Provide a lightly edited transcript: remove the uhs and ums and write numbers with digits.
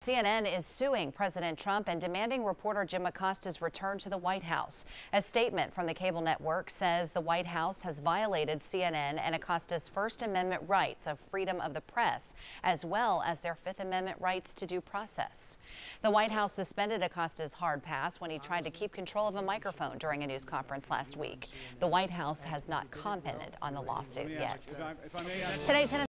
CNN is suing President Trump and demanding reporter Jim Acosta's return to the White House. A statement from the cable network says the White House has violated CNN and Acosta's First Amendment rights of freedom of the press, as well as their Fifth Amendment rights to due process. The White House suspended Acosta's hard pass when he tried to keep control of a microphone during a news conference last week. The White House has not commented on the lawsuit yet. Today,